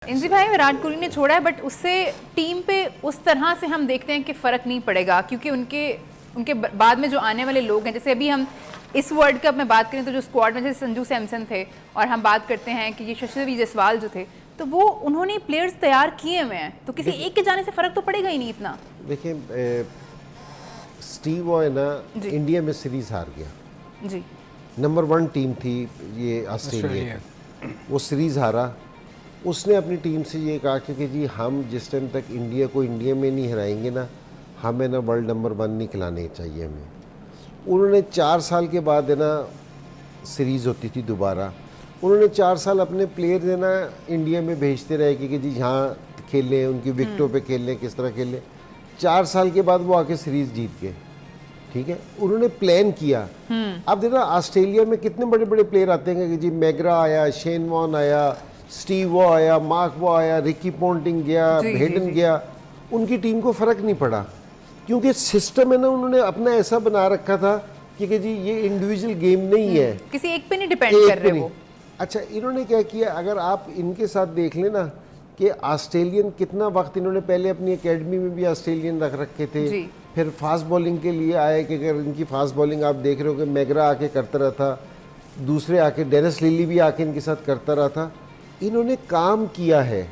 इंजी भाई विराट कोहली ने छोड़ा है, बट उससे टीम पे उस तरह से हम देखते हैं कि फ़र्क नहीं पड़ेगा, क्योंकि उनके बाद में जो आने वाले लोग हैं, जैसे अभी हम इस वर्ल्ड कप में बात करें तो जो स्क्वाड में जैसे संजू सैमसन थे, और हम बात करते हैं कि ये यशस्वी जायसवाल जो थे, तो वो उन्होंने प्लेयर्स तैयार किए हुए हैं, तो किसी एक के जाने से फ़र्क तो पड़ेगा ही नहीं इतना। देखिए स्टीव वॉ है ना, इंडिया में सीरीज हार गया जी, नंबर 1 टीम थी ये ऑस्ट्रेलिया की, वो सीरीज हारा। उसने अपनी टीम से ये कहा कि जी हम जिस टाइम तक इंडिया को इंडिया में नहीं हराएंगे ना, हमें ना वर्ल्ड नंबर 1 नहीं खिलाने चाहिए हमें। उन्होंने 4 साल के बाद है ना सीरीज़ होती थी दोबारा, उन्होंने 4 साल अपने प्लेयर है ना इंडिया में भेजते रहे कि जी यहाँ खेलें, उनकी विकेटों पे खेलें, किस तरह खेलें। 4 साल के बाद वो आके सीरीज़ जीत गए, ठीक है। उन्होंने प्लान किया। अब देखो ऑस्ट्रेलिया में कितने बड़े बड़े प्लेयर आते हैं कि जी मैगरा आया, शेन वॉन आया, स्टीव वॉ आया, मार्क वॉ आया, रिकी पॉन्टिंग गया, हेडन गया, उनकी टीम को फ़र्क नहीं पड़ा, क्योंकि सिस्टम है ना उन्होंने अपना ऐसा बना रखा था कि जी ये इंडिविजुअल गेम नहीं है, किसी एक पे नहीं डिपेंड कर रहे वो। अच्छा, इन्होंने क्या किया, अगर आप इनके साथ देख लेना कि ऑस्ट्रेलियन कितना वक्त इन्होंने पहले अपनी एकेडमी में भी ऑस्ट्रेलियन रख रखे थे, फिर फास्ट बॉलिंग के लिए आए कि अगर इनकी फास्ट बॉलिंग आप देख रहे हो कि मैगरा आके करता रहा था, दूसरे आके डेनिस लिली भी आके इनके साथ करता रहा था। इन्होंने काम किया है,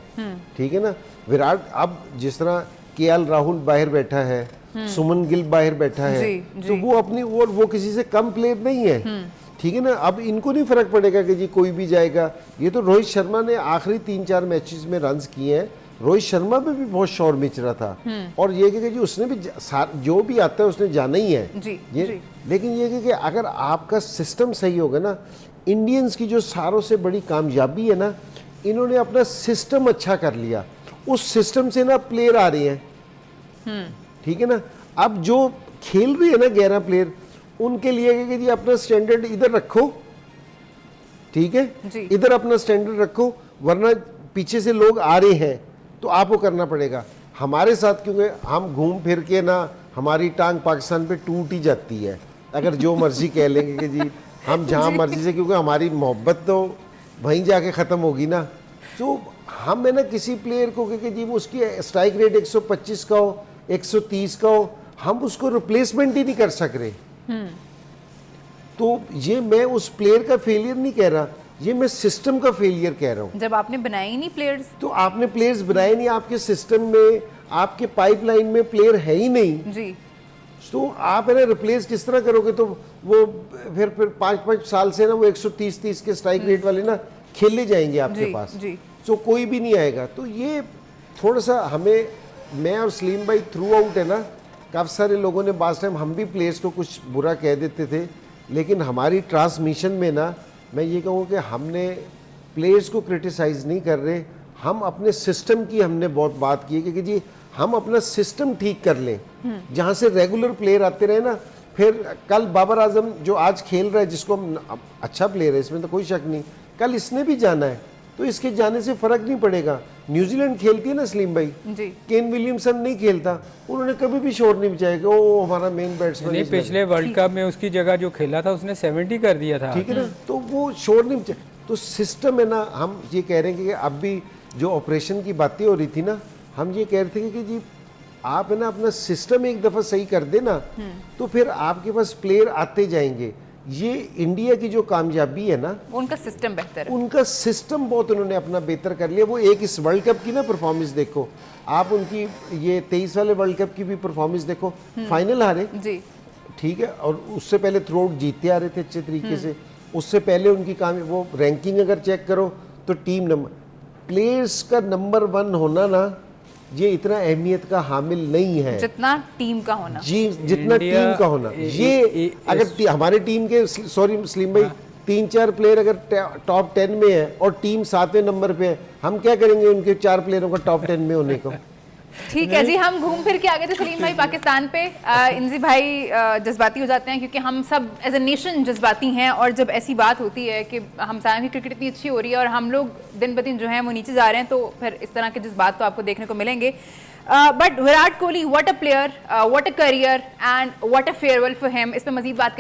ठीक है ना। विराट अब जिस तरह केएल राहुल बाहर बैठा है, सुमन गिल बाहर बैठा है, तो वो अपनी वो किसी से कम प्लेयर नहीं है, ठीक है ना। अब इनको नहीं फर्क पड़ेगा कि जी कोई भी जाएगा। ये तो रोहित शर्मा ने आखिरी 3-4 मैचेस में रन्स किए हैं, रोहित शर्मा पे भी बहुत शोर मच रहा था, और ये कि जी उसने भी जो भी आता है उसने जाना ही है जी, ये जी। लेकिन ये कि अगर आपका सिस्टम सही होगा ना, इंडियंस की जो सारों से बड़ी कामयाबी है ना, इन्होंने अपना सिस्टम अच्छा कर लिया, उस सिस्टम से ना प्लेयर आ रहे हैं, ठीक है ना। अब जो खेल रहे हैं ना 11 प्लेयर, उनके लिए कि जी अपना स्टैंडर्ड इधर रखो, ठीक है, इधर अपना स्टैंडर्ड रखो, वरना पीछे से लोग आ रहे हैं तो आपको करना पड़ेगा। हमारे साथ क्योंकि हम घूम फिर के ना हमारी टांग पाकिस्तान पे टूट ही जाती है, अगर जो मर्जी कह लेंगे कि जी हम जहाँ मर्जी से, क्योंकि हमारी मोहब्बत तो वहीं जाके ख़त्म होगी ना। तो हम है ना किसी प्लेयर को कि जी वो उसकी स्ट्राइक रेट 125 का हो, 130 का हो, हम उसको रिप्लेसमेंट ही नहीं कर सक रहे। तो ये मैं उस प्लेयर का फेलियर नहीं कह रहा, ये मैं सिस्टम का फेलियर कह रहा हूँ। जब आपने बनाए ही नहीं प्लेयर्स, तो आपने प्लेयर्स बनाए नहीं, आपके सिस्टम में, आपके पाइपलाइन में प्लेयर है ही नहीं जी, तो आप है ना रिप्लेस किस तरह करोगे। तो वो फिर 5-5 साल से ना वो 130 के स्ट्राइक रेट वाले ना खेले जाएंगे आपके पास, तो कोई भी नहीं आएगा। तो ये थोड़ा सा हमें, मैं और सलीम भाई थ्रू आउट है ना, काफ़ी सारे लोगों ने बास टाइम हम भी प्लेयर्स को कुछ बुरा कह देते थे, लेकिन हमारी ट्रांसमिशन में ना मैं ये कहूँ कि हमने प्लेयर्स को क्रिटिसाइज़ नहीं कर रहे, हम अपने सिस्टम की हमने बहुत बात की है कि जी हम अपना सिस्टम ठीक कर लें, जहाँ से रेगुलर प्लेयर आते रहे ना। फिर कल बाबर आजम जो आज खेल रहा है, जिसको हम अच्छा प्लेयर है, इसमें तो कोई शक नहीं, कल इसने भी जाना है, तो इसके जाने से फ़र्क नहीं पड़ेगा। न्यूजीलैंड खेलती है ना सलीम भाई, केन विलियमसन नहीं खेलता, उन्होंने कभी भी शोर नहीं बचाया कि ओ हमारा मेन बैट्समैन नहीं। पिछले वर्ल्ड कप में उसकी जगह जो खेला था उसने 70 कर दिया था, ठीक है ना। तो वो शोर नहीं बचाया, तो सिस्टम है ना। हम ये कह रहे हैं कि अब भी जो ऑपरेशन की बातें हो रही थी ना, हम ये कह रहे थे कि जी आप है ना अपना सिस्टम एक दफ़ा सही कर देना, तो फिर आपके पास प्लेयर आते जाएंगे। ये इंडिया की जो कामयाबी है ना, उनका सिस्टम बेहतर है, उनका सिस्टम बहुत उन्होंने अपना बेहतर कर लिया। वो एक इस वर्ल्ड कप की ना परफॉर्मेंस देखो आप, उनकी ये 23 वाले वर्ल्ड कप की भी परफॉर्मेंस देखो, फाइनल हारे जी, ठीक है, और उससे पहले थ्रू आउट जीतते आ रहे थे अच्छे तरीके से। उससे पहले उनकी काम, वो रैंकिंग अगर चेक करो तो टीम नंबर, प्लेयर्स का नंबर 1 होना ना, ये इतना अहमियत का हामिल नहीं है जितना टीम का होना जी, जितना टीम का होना। ये अगर हमारे टीम के, सॉरी सलीम भाई, 3-4 प्लेयर अगर टॉप 10 में है और टीम 7वें नंबर पे है, हम क्या करेंगे उनके 4 प्लेयरों का टॉप 10 में होने को। ठीक है जी, हम घूम फिर के आ गए थे सलीम भाई पाकिस्तान पे। इंजी भाई जज्बाती हो जाते हैं, क्योंकि हम सब एज ए नेशन जज्बाती हैं, और जब ऐसी बात होती है कि हम सारे की क्रिकेट इतनी अच्छी हो रही है और हम लोग दिन ब दिन जो है वो नीचे जा रहे हैं, तो फिर इस तरह के जज्बात तो आपको देखने को मिलेंगे। But Virat Kohli, what a player, what a career and what a farewell for him, इस पर मजीद बात